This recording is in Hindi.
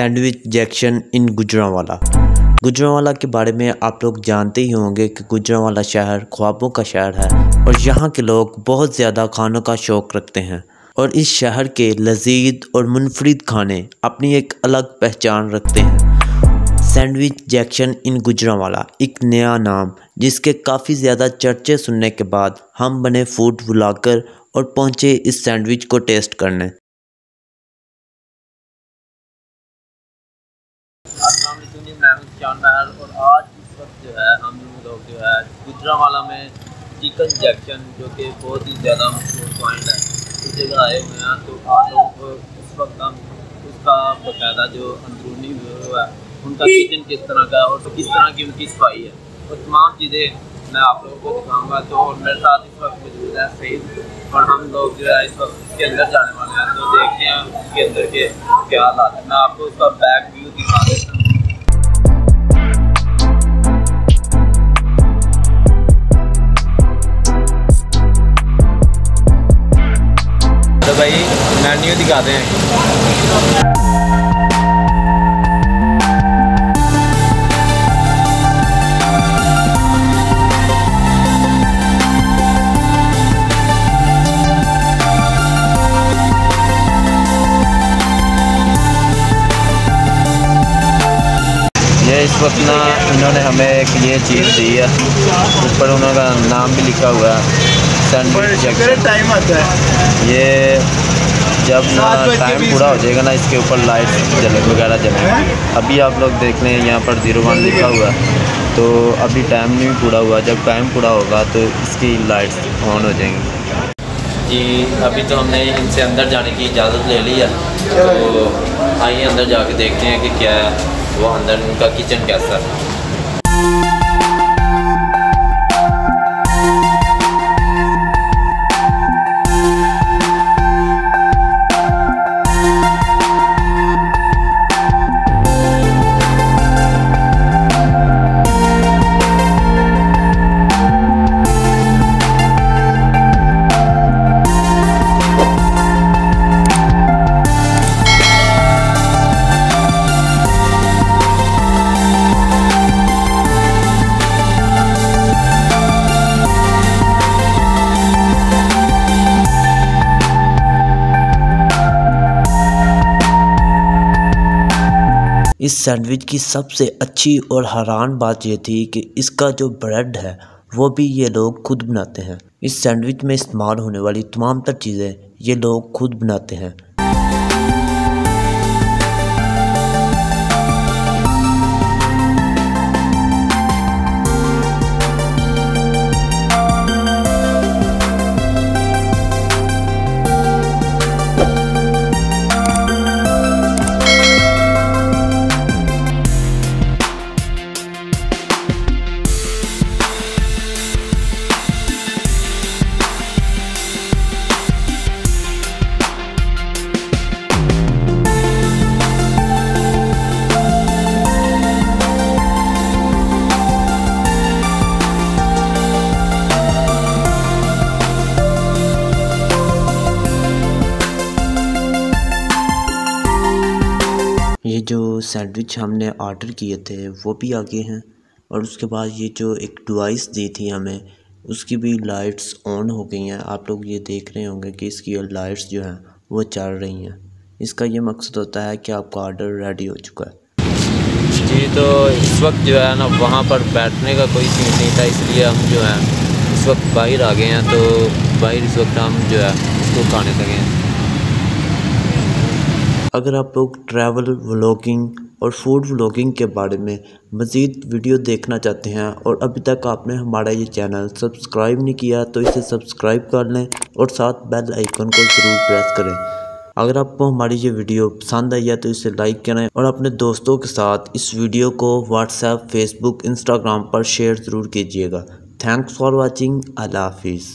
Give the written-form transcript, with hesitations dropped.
सैंडविच जंक्शन इन गुजरांवाला। गुजरांवाला के बारे में आप लोग जानते ही होंगे कि गुजरांवाला शहर ख्वाबों का शहर है और यहाँ के लोग बहुत ज़्यादा खानों का शौक़ रखते हैं और इस शहर के लजीज और मुनफरिद खाने अपनी एक अलग पहचान रखते हैं। सैंडविच जंक्शन इन गुजरांवाला एक नया नाम, जिसके काफ़ी ज़्यादा चर्चे सुनने के बाद हम बने फूड व्लॉगर और पहुँचे इस सैंडविच को टेस्ट करने। मैं हूं शान महल और आज इस वक्त जो है हम लोग जो है गुजरांवाला में चिकन जंक्शन, जो कि बहुत ही ज़्यादा मशहूर पॉइंट है, उस जगह आए हुए हैं। तो आप लोग को इस वक्त हम उसका बाकायदा जो अंदरूनी व्यू है, उनका किचन किस तरह का और किस तरह की उनकी सफाई है, और तमाम चीज़ें मैं आप लोगों को दिखाऊंगा। तो मेरे साथ इस वक्त मौजूद है सईद और हम लोग जो है इस वक्त इसके अंदर जाने वाले हैं। तो देखते हैं इसके अंदर के क्या हालात है। मैं आपको उसका बैक व्यू दिखा देता हूँ। तो भाई मेन्यू दिखाते हैं। ये इस वक्त ना इन्होंने हमें एक ये चीज़ दी है, ऊपर उनका नाम भी लिखा हुआ है सैंडविच जंक्शन। टाइम आता है ये जब ना टाइम पूरा हो जाएगा ना, इसके ऊपर लाइट वगैरह जलेंगी। अभी आप लोग देख लें यहाँ पर 01 लिखा हुआ है, तो अभी टाइम नहीं पूरा हुआ। जब टाइम पूरा होगा तो इसकी लाइट्स ऑन हो जाएंगी। जी अभी तो हमने इनसे अंदर जाने की इजाज़त ले ली है, तो आइए अंदर जाके देखते हैं कि क्या है वो अंदर उनका किचन कैसा है। इस सैंडविच की सबसे अच्छी और हैरान बात यह थी कि इसका जो ब्रेड है वो भी ये लोग खुद बनाते हैं। इस सैंडविच में इस्तेमाल होने वाली तमाम तर चीज़ें ये लोग खुद बनाते हैं। ये जो सैंडविच हमने ऑर्डर किए थे वो भी आ गए हैं, और उसके बाद ये जो एक डिवाइस दी थी हमें, उसकी भी लाइट्स ऑन हो गई हैं। आप लोग ये देख रहे होंगे कि इसकी लाइट्स जो हैं वो चल रही हैं। इसका ये मकसद होता है कि आपका ऑर्डर रेडी हो चुका है। जी तो इस वक्त जो है ना वहाँ पर बैठने का कोई सीन नहीं था, इसलिए हम जो है इस वक्त बाहर आ गए हैं। तो बाहर इस वक्त हम जो है इसको खाने लगे हैं। अगर आप लोग ट्रैवल व्लॉगिंग और फूड व्लॉगिंग के बारे में मज़ीद वीडियो देखना चाहते हैं और अभी तक आपने हमारा ये चैनल सब्सक्राइब नहीं किया, तो इसे सब्सक्राइब कर लें और साथ बेल आइकन को ज़रूर प्रेस करें। अगर आपको हमारी ये वीडियो पसंद आई है तो इसे लाइक करें और अपने दोस्तों के साथ इस वीडियो को व्हाट्सएप, फेसबुक, इंस्टाग्राम पर शेयर ज़रूर कीजिएगा। Thanks for watching. अल्लाह हाफिज़।